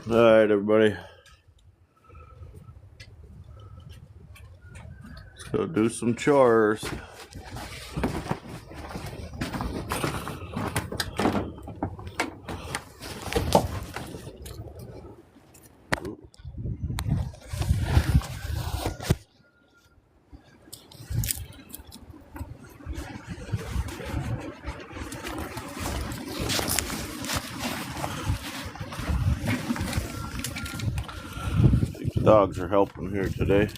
Alright, everybody. Let's go do some chores. Dogs are helping here today.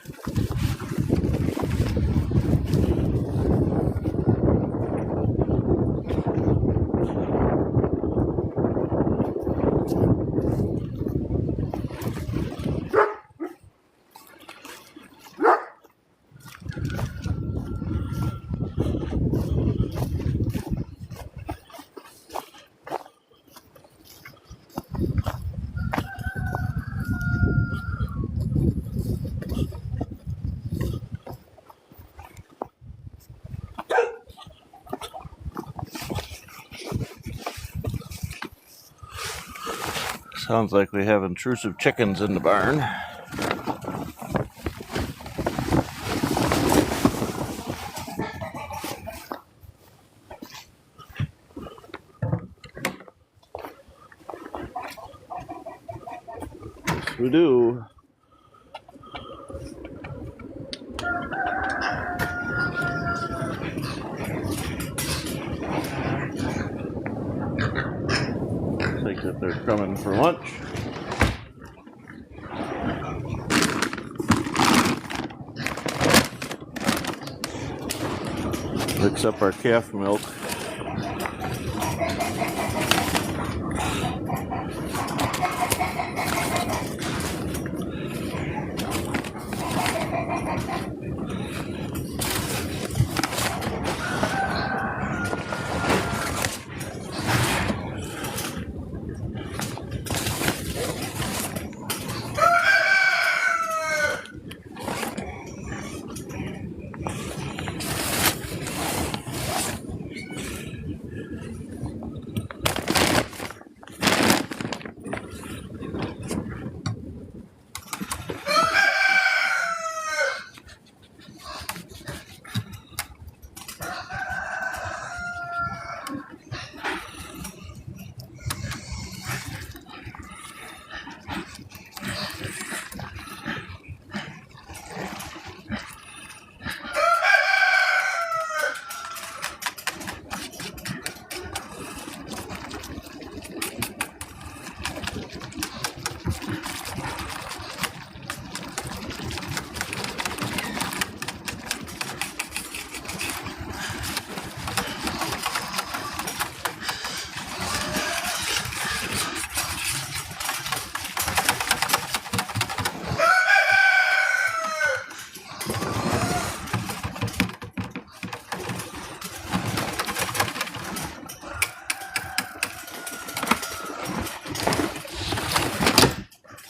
Sounds like we have intrusive chickens in the barn. Yes, we do. I think that they're coming for lunch. Mix up our calf milk.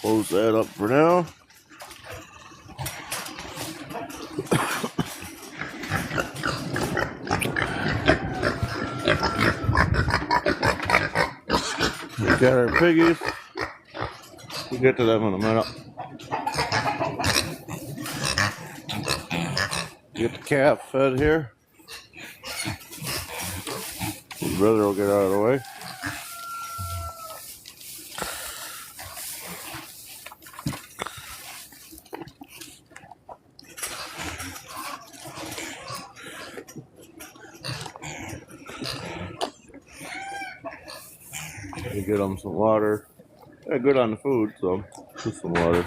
Close that up for now. We got our piggies. We'll get to them in a minute. Get the calf fed here. His brother will get out of the way. Get them some water. They're good on the food, so just some water.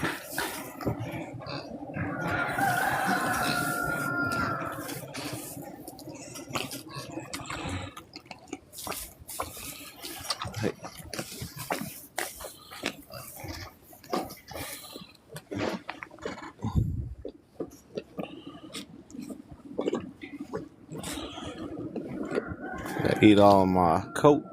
Hey. I eat all my coat.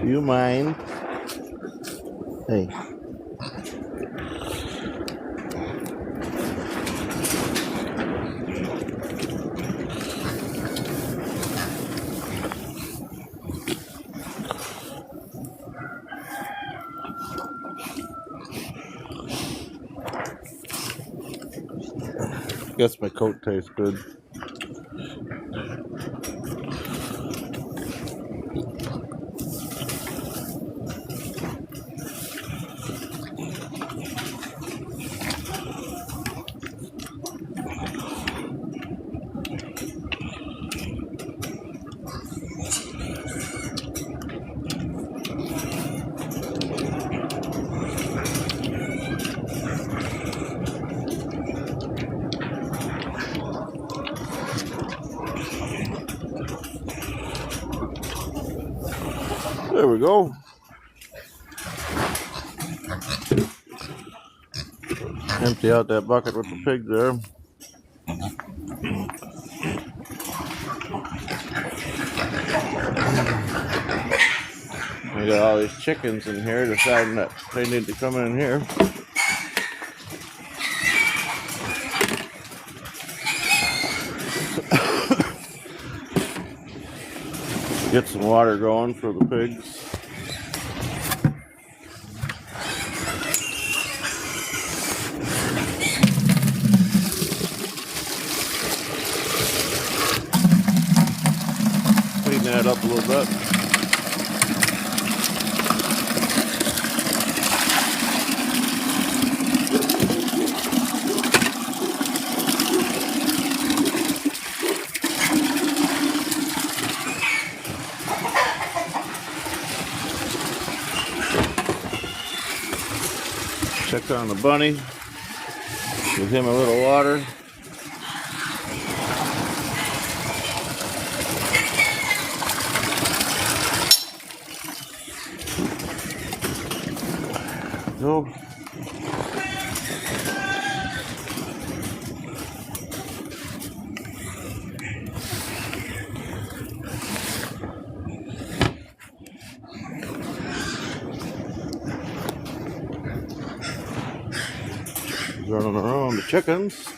Do you mind? Hey. Guess my coat tastes good. There we go. Empty out that bucket with the pig there. We got all these chickens in here deciding that they need to come in here. Get some water going for the pigs. Clean that up a little bit. Check on the bunny. Give him a little water. Go. Running around the chickens.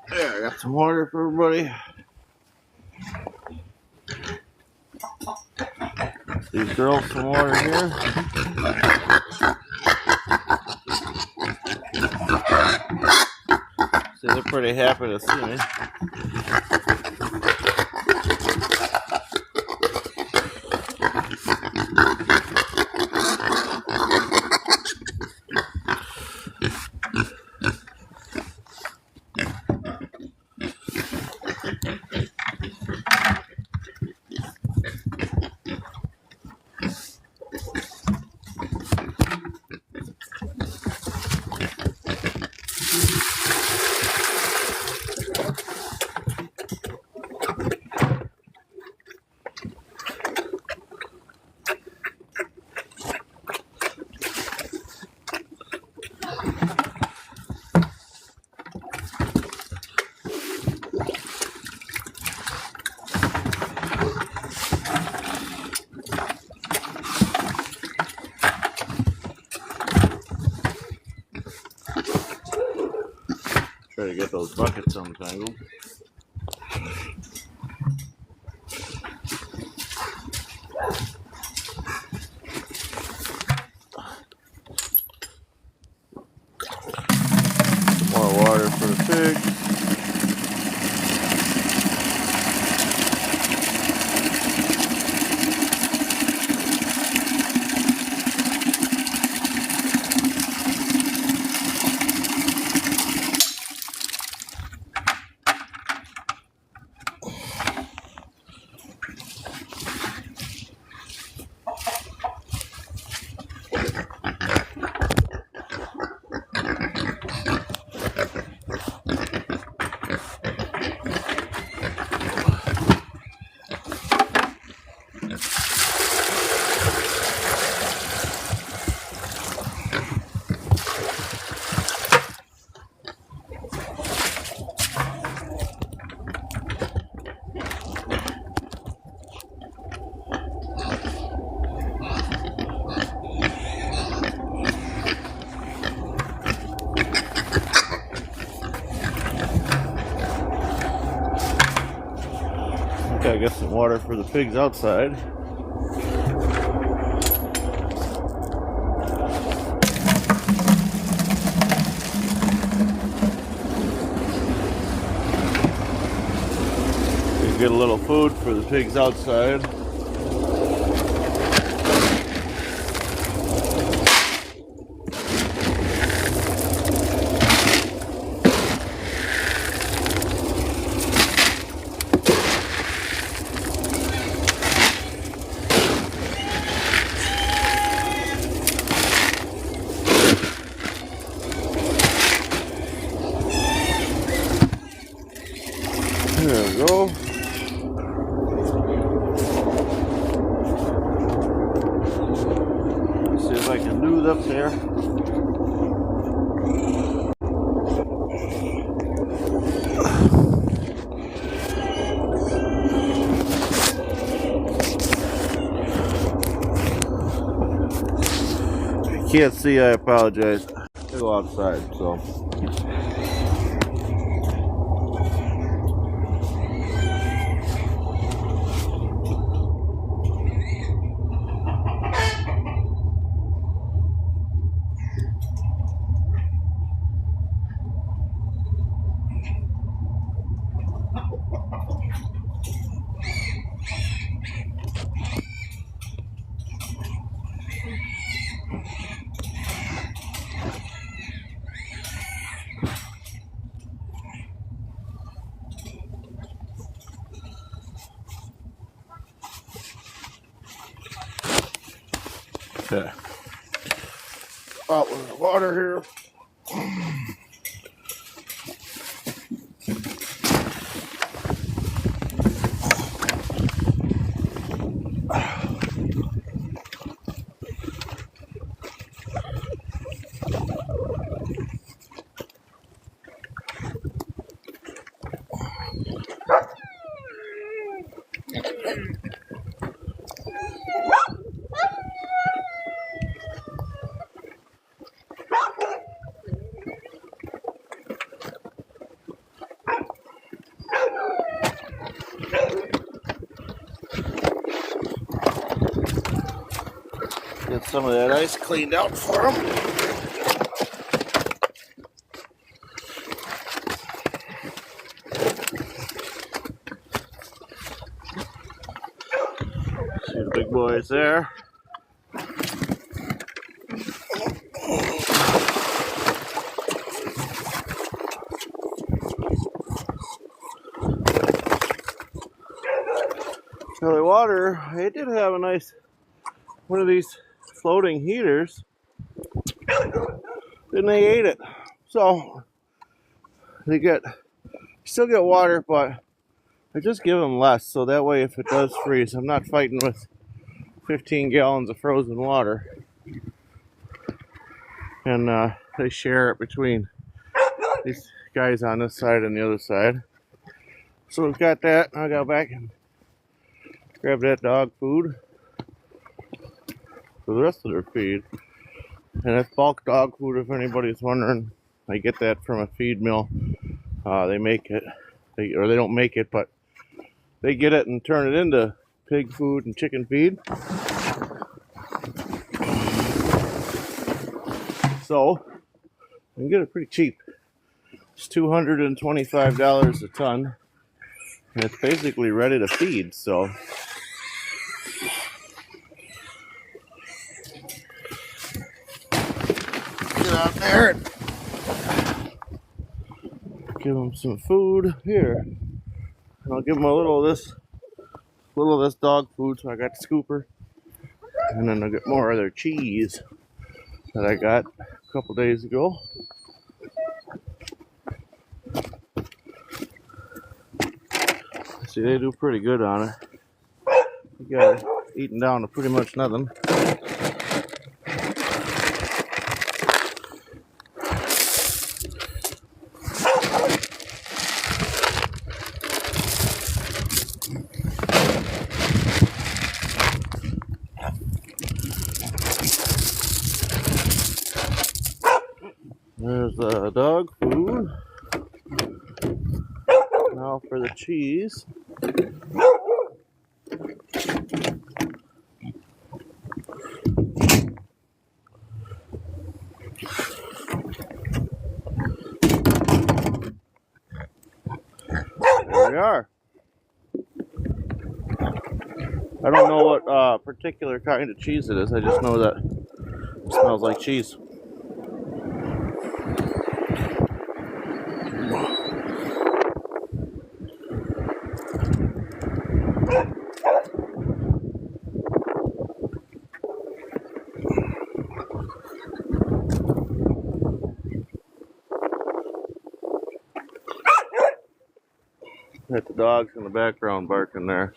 There, I got some water for everybody. These girls some water here. See, they're pretty happy to see me. Try to get those buckets untangled. More water for the pigs. Okay, I got some water for the pigs outside. You get a little food for the pigs outside. There we go. Let's see if I can do it up there. If you can't see, I apologize. I go outside, so. Okay. Out with the water here. Get some of that ice cleaned out for them. See the big boys there. Now the water, it did have a nice one of these floating heaters. Then they ate it. So they still get water, but I just give them less, so that way if it does freeze, I'm not fighting with 15 gallons of frozen water. And they share it between these guys on this side and the other side. So we've got that. I'll go back and grab that dog food for the rest of their feed. And that's bulk dog food, if anybody's wondering. I get that from a feed mill. They make it, or they don't make it, but they get it and turn it into pig food and chicken feed. So you can get it pretty cheap. It's $225 a ton, and it's basically ready to feed. So get out there and give them some food here. And I'll give them a little of this dog food. So I got the scooper, and then I'll get more of their cheese that I got a couple days ago. See, they do pretty good on it. You got it eaten down to pretty much nothing. There's the dog food. Now for the cheese. There we are. I don't know what particular kind of cheese it is. I just know that it smells like cheese. Got the dogs in the background barking there.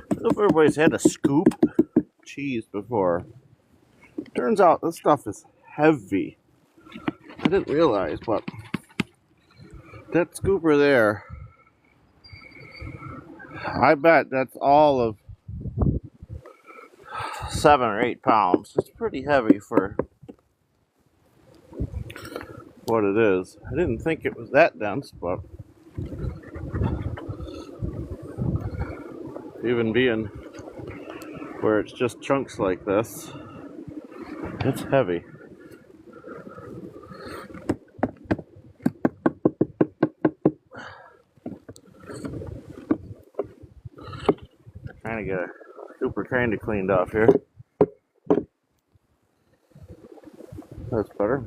I don't know if everybody's had a scoop cheese before. Turns out this stuff is heavy. I didn't realize, but that scooper there, I bet that's all of 7 or 8 pounds. It's pretty heavy for what it is. I didn't think it was that dense, but even being where it's just chunks like this, it's heavy. Trying to get a super kind of cleaned off here. That's better.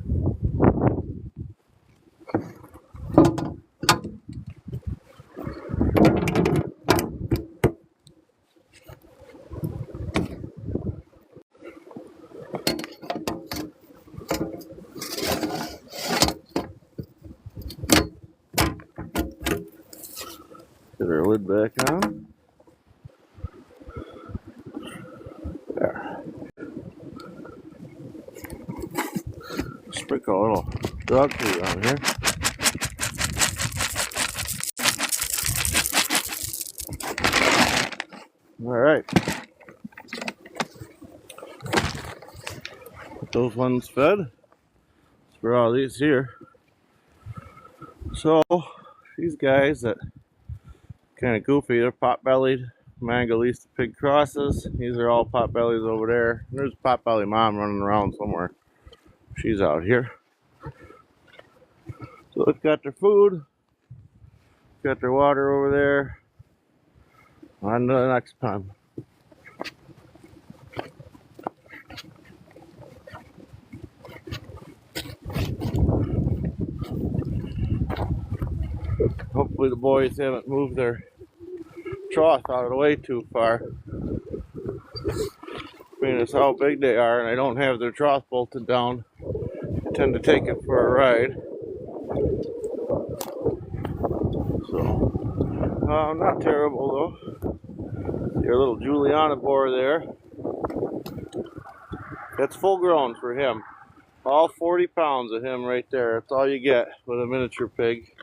Get our lid back on. There. Sprinkle a little dog food on here. Alright. Get those ones fed. For all these here. So, these guys that kind of goofy, they're pot-bellied Mangalitsa pig crosses. These are all pot-bellies over there. There's a pot-belly mom running around somewhere. She's out here. So they've got their food. Got their water over there. On to the next pond. Hopefully the boys haven't moved their trough out of the way too far. I mean, it's how big they are, and I don't have their trough bolted down. I tend to take it for a ride. So, not terrible though. Your little Juliana boar there. That's full grown for him. All 40 pounds of him right there. That's all you get with a miniature pig.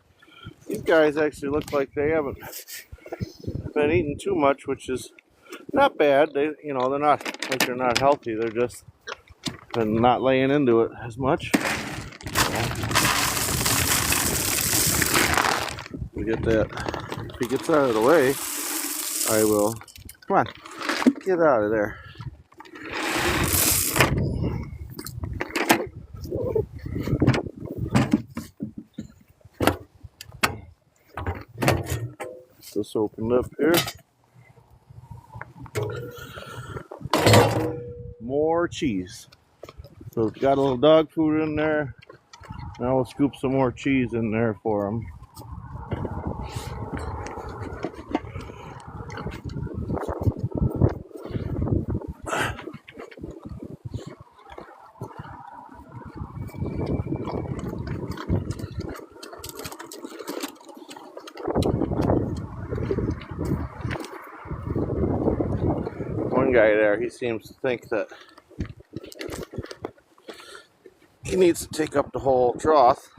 These guys actually look like they haven't been eating too much, which is not bad. They're not like they're not healthy. They're just been not laying into it as much. We get that. If he gets out of the way, I will. Come on, get out of there. This opened up here. More cheese. So we've got a little dog food in there. Now we'll scoop some more cheese in there for them. One guy there, he seems to think that he needs to take up the whole trough.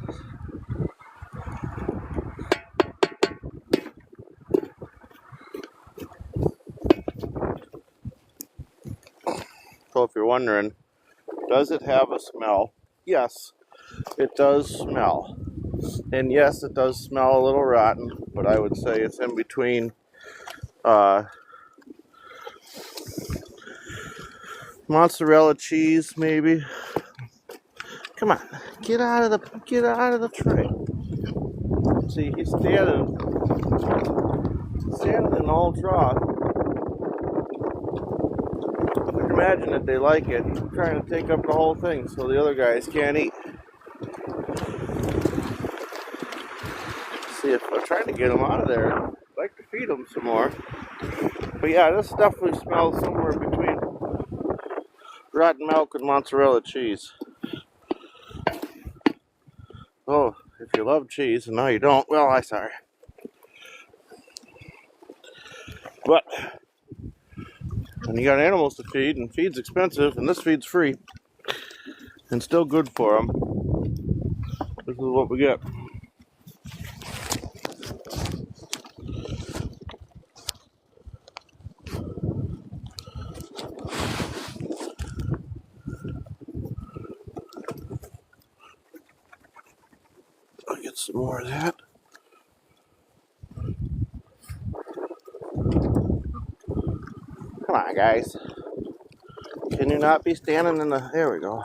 So if you're wondering, does it have a smell? Yes, it does smell. And yes, it does smell a little rotten, but I would say it's in between mozzarella cheese, maybe. Come on, get out of the tray. See, he's standing in the whole trough. I can imagine that they like it. He's trying to take up the whole thing so the other guys can't eat. See if I'm trying to get them out of there. I'd like to feed them some more. But yeah, this definitely smells somewhere between rotten milk and mozzarella cheese. Oh, if you love cheese and now you don't, well, I'm sorry. But when you got animals to feed, and feed's expensive, and this feed's free, and still good for them, this is what we get. I'll get some more of that. Come on, guys. Can you not be standing in the... There we go.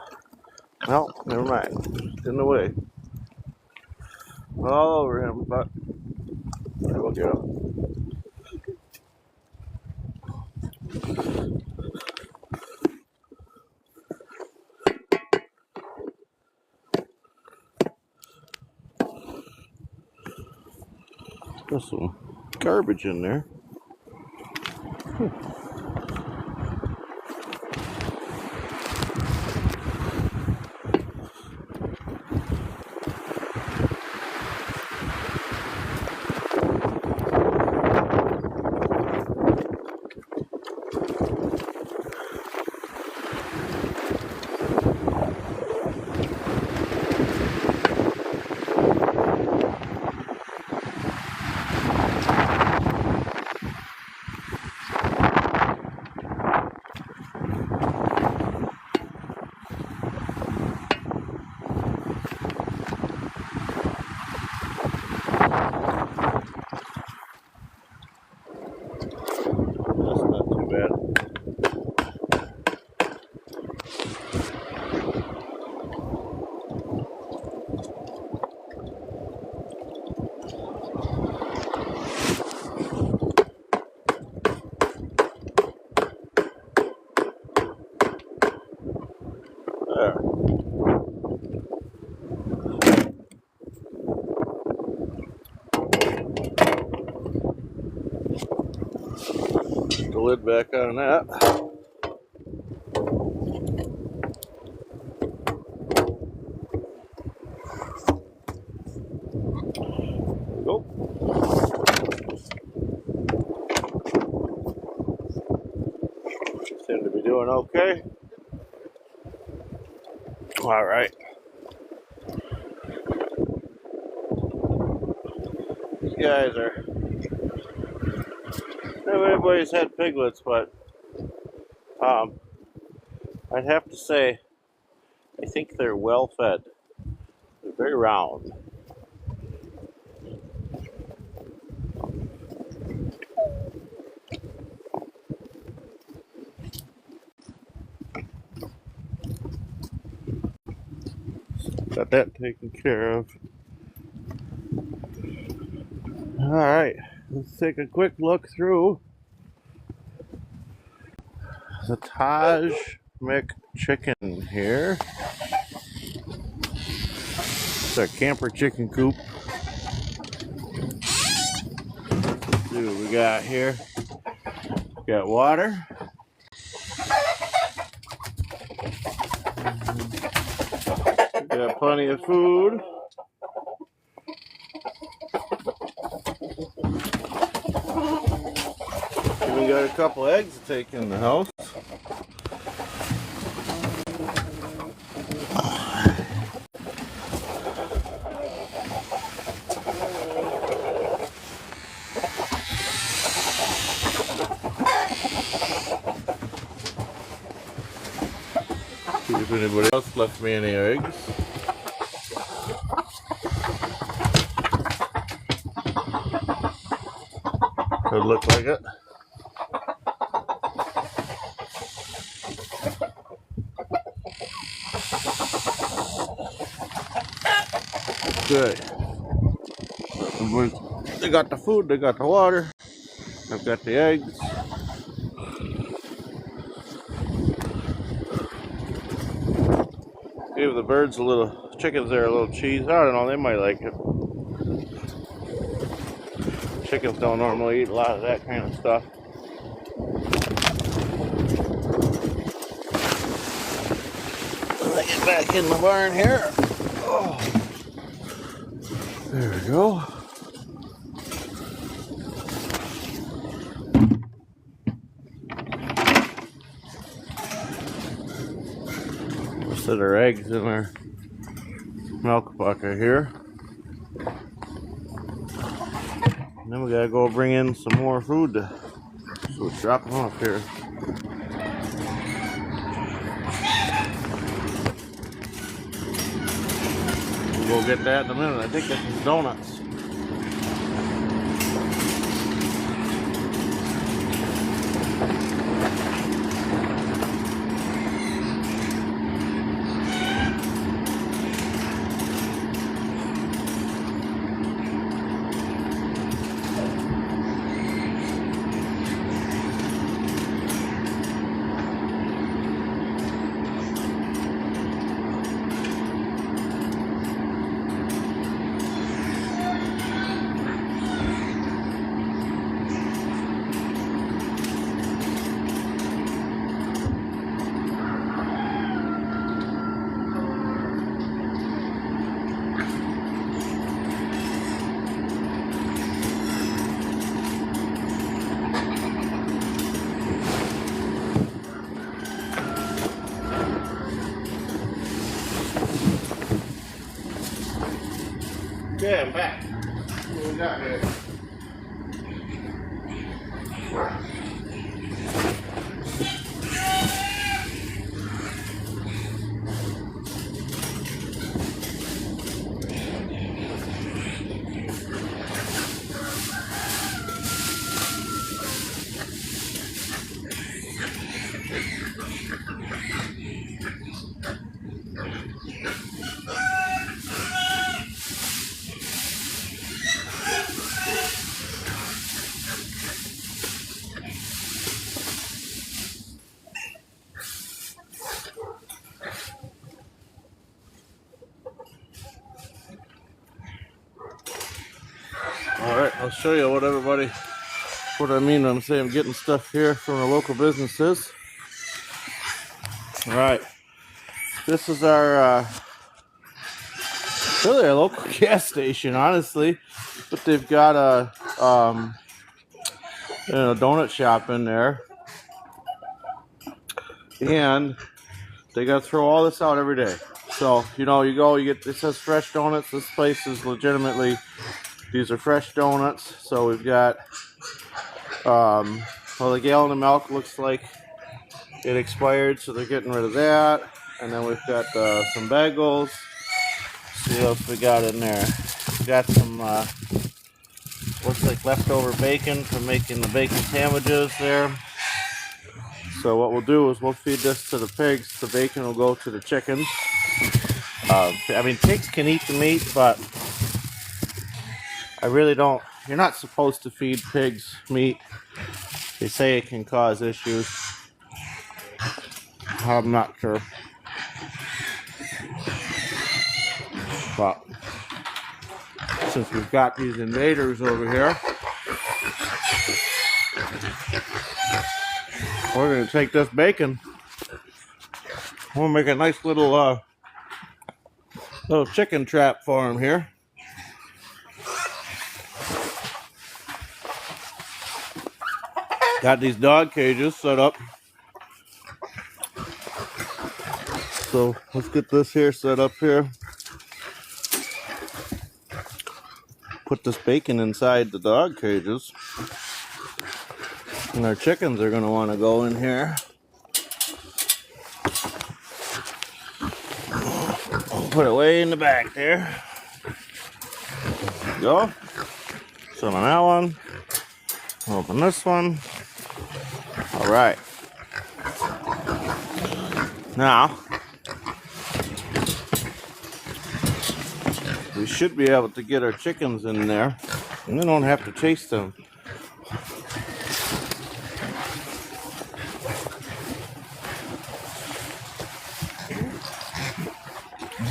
Well, never mind. It's in the way. All over him, but I will get him. There's some garbage in there. lid back on that. There we go. Seem to be doing okay. All right. These guys are. Everybody's had piglets, but I'd have to say I think they're well fed. They're very round. Got that taken care of. All right, let's take a quick look through the Taj McChicken here. It's our camper chicken coop. Let's see what we got here. We got water. We got plenty of food. Even got a couple eggs to take in the house. See if anybody else left me any eggs. Could look like it. Good. They got the food, they got the water, I've got the eggs. Give the birds a little, chickens there a little cheese. I don't know, they might like it. Chickens don't normally eat a lot of that kind of stuff. Let me get back in the barn here. Oh. There we go. We'll set our eggs in our milk bucket here. And then we gotta go bring in some more food to so drop them off here. We'll go get that in a minute. I think this is donuts. Okay, I'm back. What do we got here? Alright, I'll show you what everybody what I mean when I'm saying I'm getting stuff here from the local businesses. Alright, this is our really our local gas station, honestly, but they've got a donut shop in there, and they gotta throw all this out every day. So you go, you get, it says fresh donuts. This place is legitimately, these are fresh donuts. So we've got well, the gallon of milk looks like it expired, so they're getting rid of that. And then we've got some bagels. See what else we got in there. We got some looks like leftover bacon from making the bacon sandwiches there. So what we'll do is we'll feed this to the pigs. The bacon will go to the chickens. I mean, pigs can eat the meat, but I really don't. You're not supposed to feed pigs meat. They say it can cause issues. I'm not sure. But since we've got these invaders over here, we're going to take this bacon. We'll make a nice little chicken trap for them here. Got these dog cages set up. So let's get this here set up here. Put this bacon inside the dog cages. And our chickens are going to want to go in here. Put it way in the back there. Go. Some on that one. Open this one. All right. Now, we should be able to get our chickens in there, and we don't have to chase them.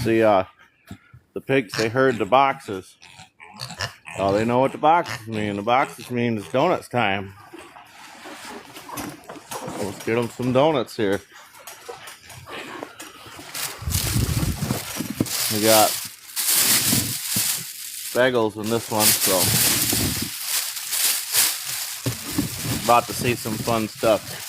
See, the pigs, they heard the boxes. Oh, they know what the boxes mean. The boxes mean it's donuts time. Let's get them some donuts here. We got bagels in this one, so about to see some fun stuff.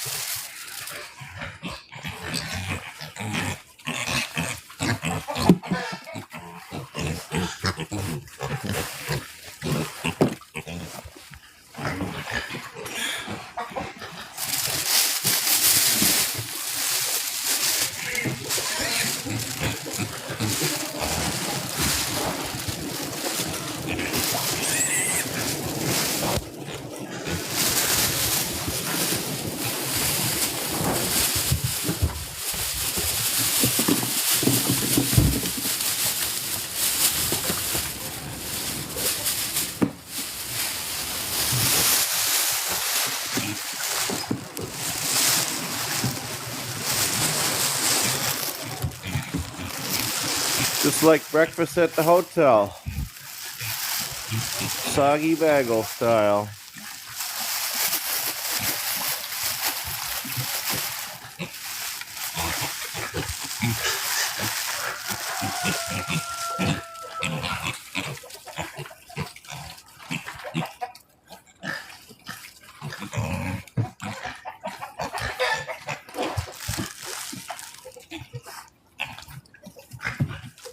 Just like breakfast at the hotel. Soggy bagel style.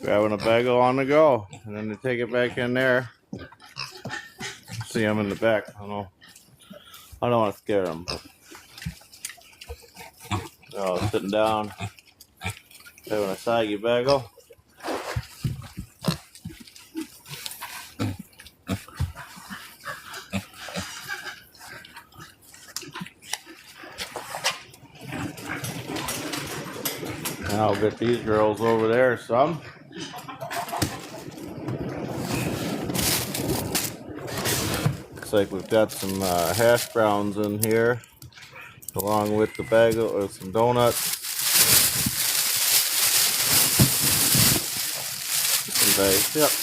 Grabbing a bagel on the go, and then they take it back in there. See them in the back. I don't want to scare them. Oh, sitting down, having a soggy bagel. And I'll get these girls over there some. Looks like we've got some hash browns in here, along with the bagel or some donuts.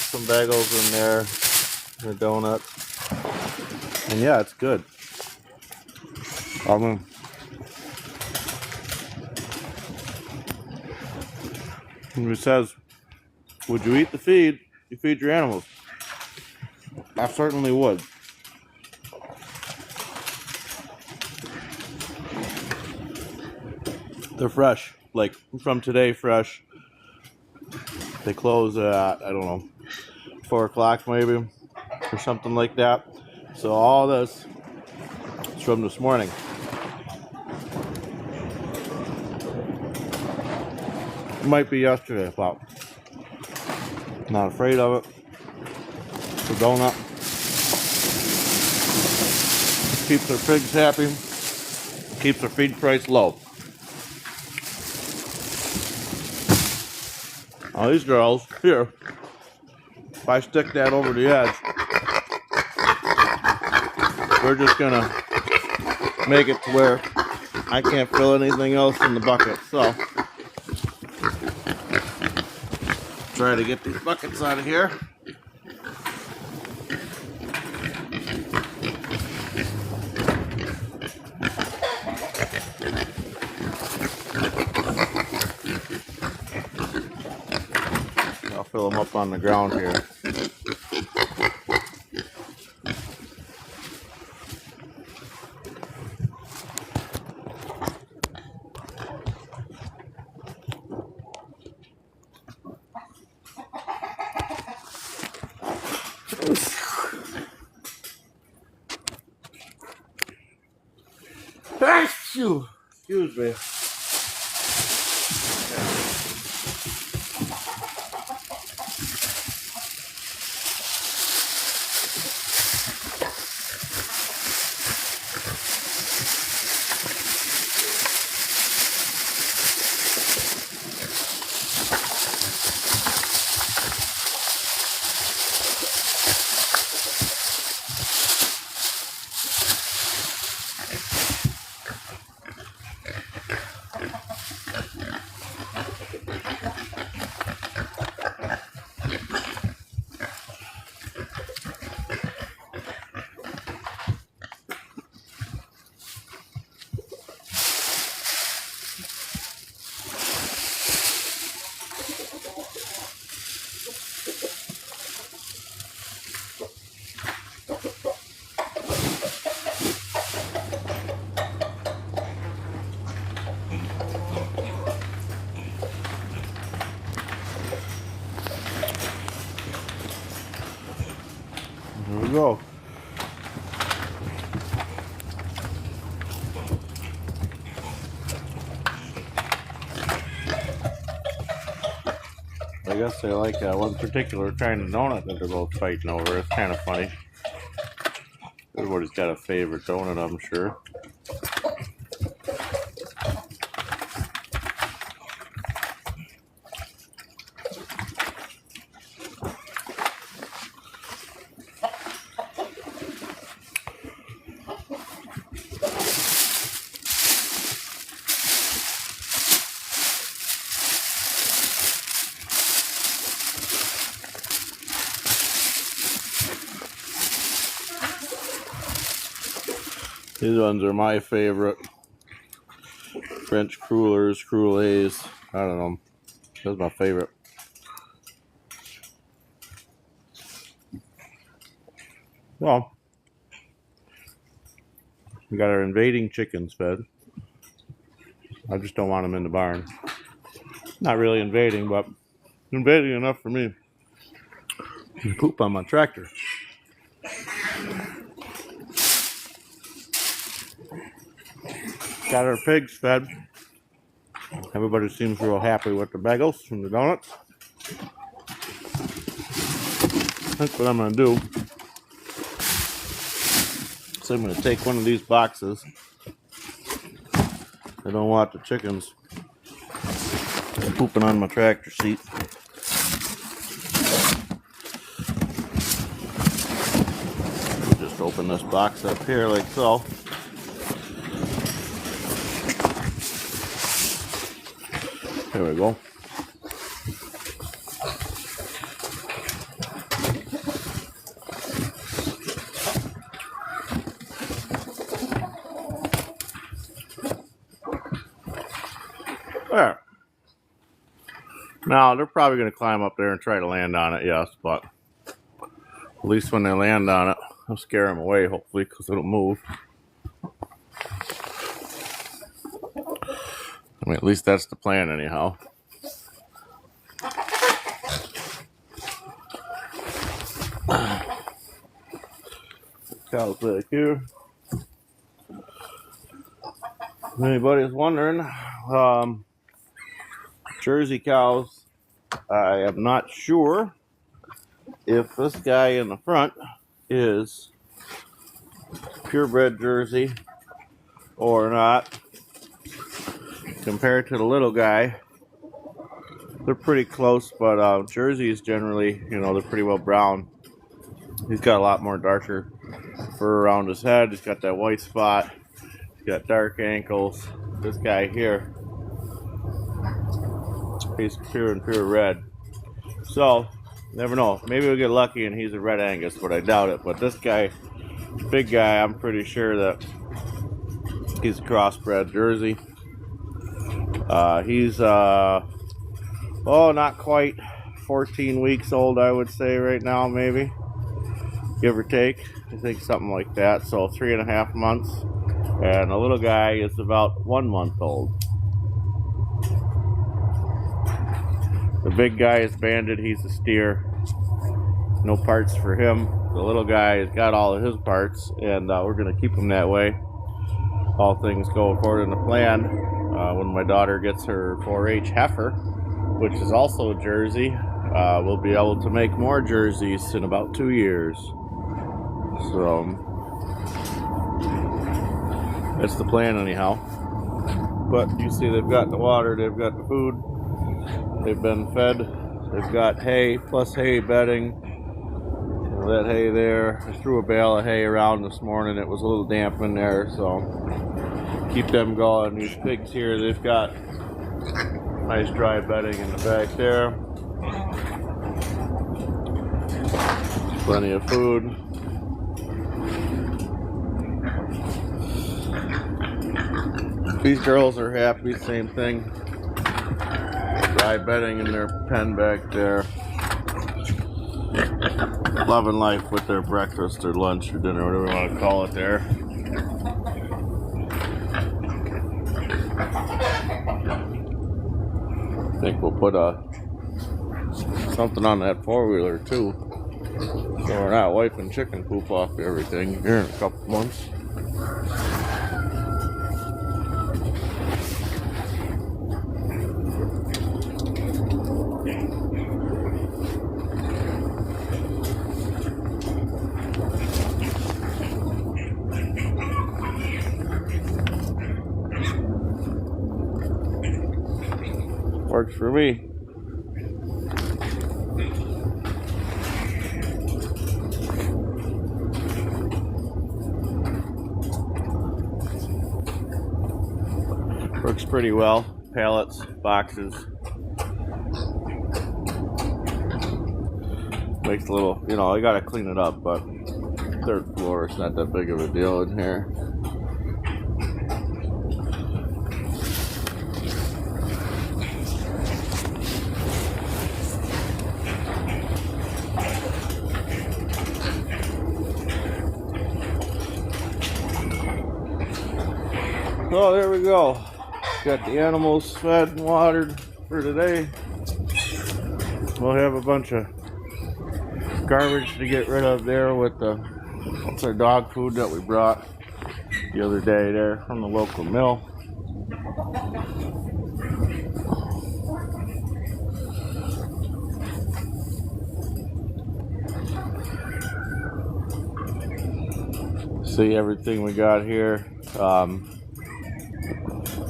Some bagels in there, the donuts, and yeah, it's good. I mean, when it says, would you eat the feed you feed your animals? I certainly would. They're fresh, like from today fresh. They close at, I don't know, 4 o'clock maybe, or something like that. So all this is from this morning. It might be yesterday, but not afraid of it. The donut keeps our pigs happy, keeps our feed price low. Now these girls here, if I stick that over the edge, we're just gonna make it to where I can't fill anything else in the bucket. So try to get these buckets out of here. I'll fill them up on the ground here. Excuse me. Here we go. I guess they like one particular kind of donut that they're both fighting over. It's kind of funny. Everybody's got a favorite donut, I'm sure. These ones are my favorite. French crullers. I don't know. That's my favorite. Well, we got our invading chickens fed. I just don't want them in the barn. Not really invading, but invading enough for me. And poop on my tractor. Got our pigs fed. Everybody seems real happy with the bagels and the donuts. That's what I'm going to do. So I'm going to take one of these boxes. I don't want the chickens pooping on my tractor seat. Just open this box up here like so. There we go. Now, they're probably going to climb up there and try to land on it, yes, but at least when they land on it, I'll scare them away, hopefully, because it'll move. I mean, at least that's the plan, anyhow. Cows back here. If anybody's wondering, Jersey cows, I am not sure if this guy in the front is purebred Jersey or not. Compared to the little guy, they're pretty close, but Jerseys generally, you know, they're pretty well brown. He's got a lot more darker fur around his head. He's got that white spot. He's got dark ankles. This guy here, he's pure red. So, never know. Maybe we'll get lucky and he's a red Angus, but I doubt it. But this guy, big guy, I'm pretty sure that he's a crossbred Jersey. He's not quite 14 weeks old, I would say right now, maybe, give or take. I think something like that. So 3.5 months, and the little guy is about 1 month old. The big guy is banded. He's a steer. No parts for him. The little guy has got all of his parts, and we're going to keep him that way. All things go according to plan. When my daughter gets her 4-H heifer, which is also a Jersey, we'll be able to make more Jerseys in about 2 years. So that's the plan anyhow. But you see, they've got the water, they've got the food, they've been fed, they've got hay plus hay bedding. That hay there, I threw a bale of hay around this morning. It was a little damp in there, so keep them going. These pigs here, they've got nice dry bedding in the back there. Plenty of food. These girls are happy, same thing. Dry bedding in their pen back there. Loving life with their breakfast or lunch or dinner, whatever you want to call it there. I think we'll put something on that 4-wheeler too, so we're not wiping chicken poop off everything here in a couple months. Works for me. Works pretty well. Pallets, boxes. Makes a little, you know, I gotta clean it up, but third floor, it's not that big of a deal in here. So there we go. Got the animals fed and watered for today. We'll have a bunch of garbage to get rid of there with that's our dog food that we brought the other day there from the local mill. See everything we got here.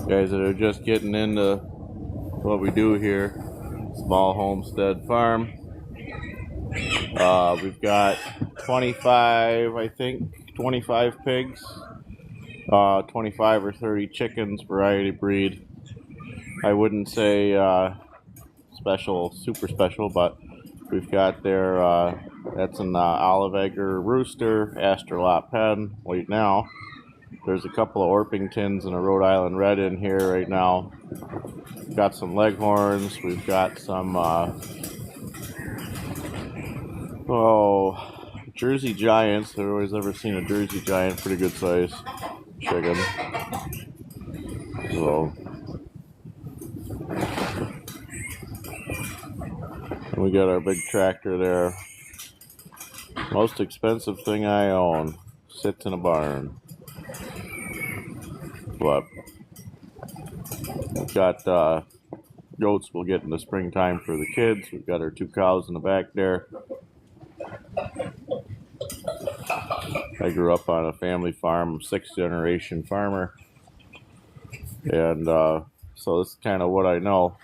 Guys that are just getting into what we do here, small homestead farm. We've got 25 pigs, 25 or 30 chickens, variety breed. I wouldn't say special, super special, but we've got there, that's an olive egger rooster, Astrolot pen, right now. There's a couple of Orpingtons and a Rhode Island Red in here right now. We've got some Leghorns. We've got some Jersey Giants. Everybody's ever seen a Jersey Giant? Pretty good size chicken. So, and we got our big tractor there. Most expensive thing I own. Sits in a barn. But we've got goats we'll get in the springtime for the kids. We've got our 2 cows in the back there. I grew up on a family farm, 6th generation farmer. And so this is kind of what I know.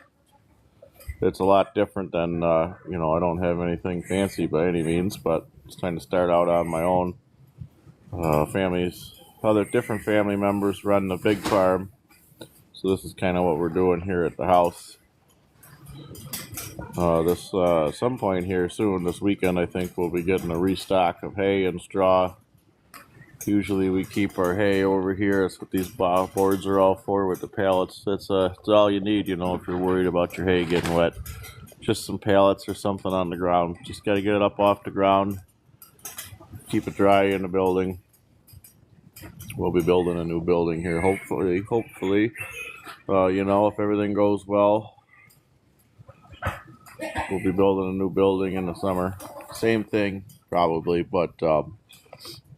It's a lot different than, you know, I don't have anything fancy by any means, but it's time to start out on my own. Other different family members run the big farm. So this is kind of what we're doing here at the house. Some point here soon, this weekend, I think we'll be getting a restock of hay and straw. Usually we keep our hay over here. That's what these boards are all for, with the pallets. It's all you need, you know, if you're worried about your hay getting wet. Just some pallets or something on the ground. Just got to get it up off the ground. Keep it dry in the building. We'll be building a new building here, hopefully. You know, if everything goes well, we'll be building a new building in the summer. Same thing, probably, but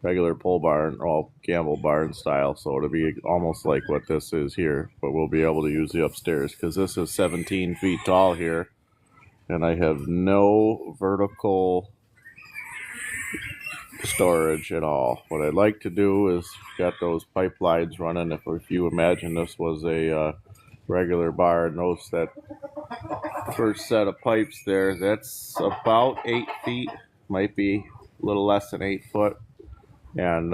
regular pole barn, all Campbell barn style. So it'll be almost like what this is here, but we'll be able to use the upstairs because this is 17 feet tall here, and I have no vertical storage at all. What I'd like to do is got those pipelines running. If you imagine this was a regular barn, notice that first set of pipes there, that's about 8 feet, might be a little less than 8 foot. And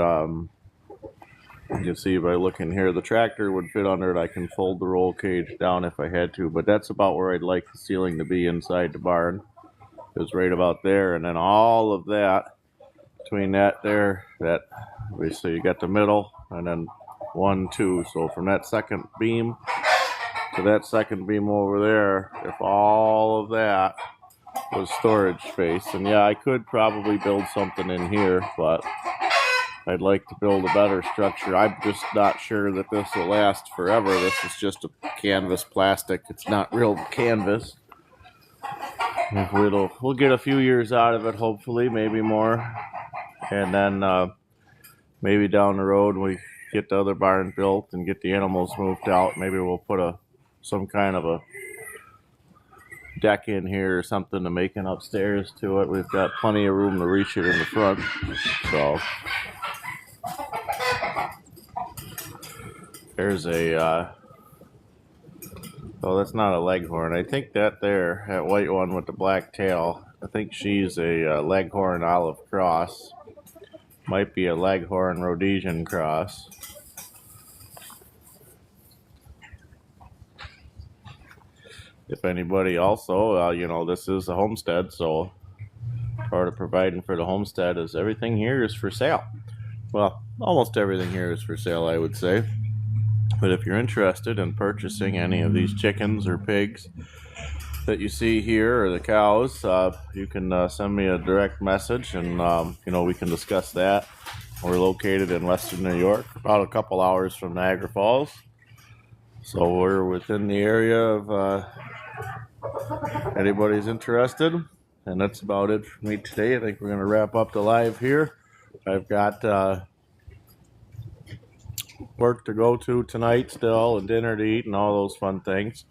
you can see by looking here, the tractor would fit under it. I can fold the roll cage down if I had to, but that's about where I'd like the ceiling to be inside the barn. It's right about there, and then all of that between that there, so you got the middle, and then 1, 2. So from that second beam to that second beam over there, if all of that was storage space, and yeah, I could probably build something in here, but I'd like to build a better structure. I'm just not sure that this will last forever. This is just a canvas plastic. It's not real canvas. We'll get a few years out of it, hopefully, maybe more. And then maybe down the road we get the other barn built and get the animals moved out. Maybe we'll put some kind of a deck in here or something to make an upstairs to it. We've got plenty of room to reach it in the front. So there's that's not a Leghorn. I think that white one with the black tail, I think she's a Leghorn Olive Cross. Might be a Leghorn Rhodesian cross. If anybody also, you know, this is a homestead, so part of providing for the homestead is everything here is for sale. Well, almost everything here is for sale, I would say. But if you're interested in purchasing any of these chickens or pigs that you see here, or the cows, you can send me a direct message, and you know, we can discuss that. We're located in Western New York, about a couple hours from Niagara Falls, so we're within the area of anybody's interested. And that's about it for me today. I think we're going to wrap up the live here. I've got work to go to tonight still, and dinner to eat, and all those fun things.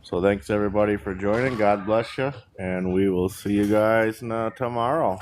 So thanks everybody for joining. God bless you, and we will see you guys tomorrow.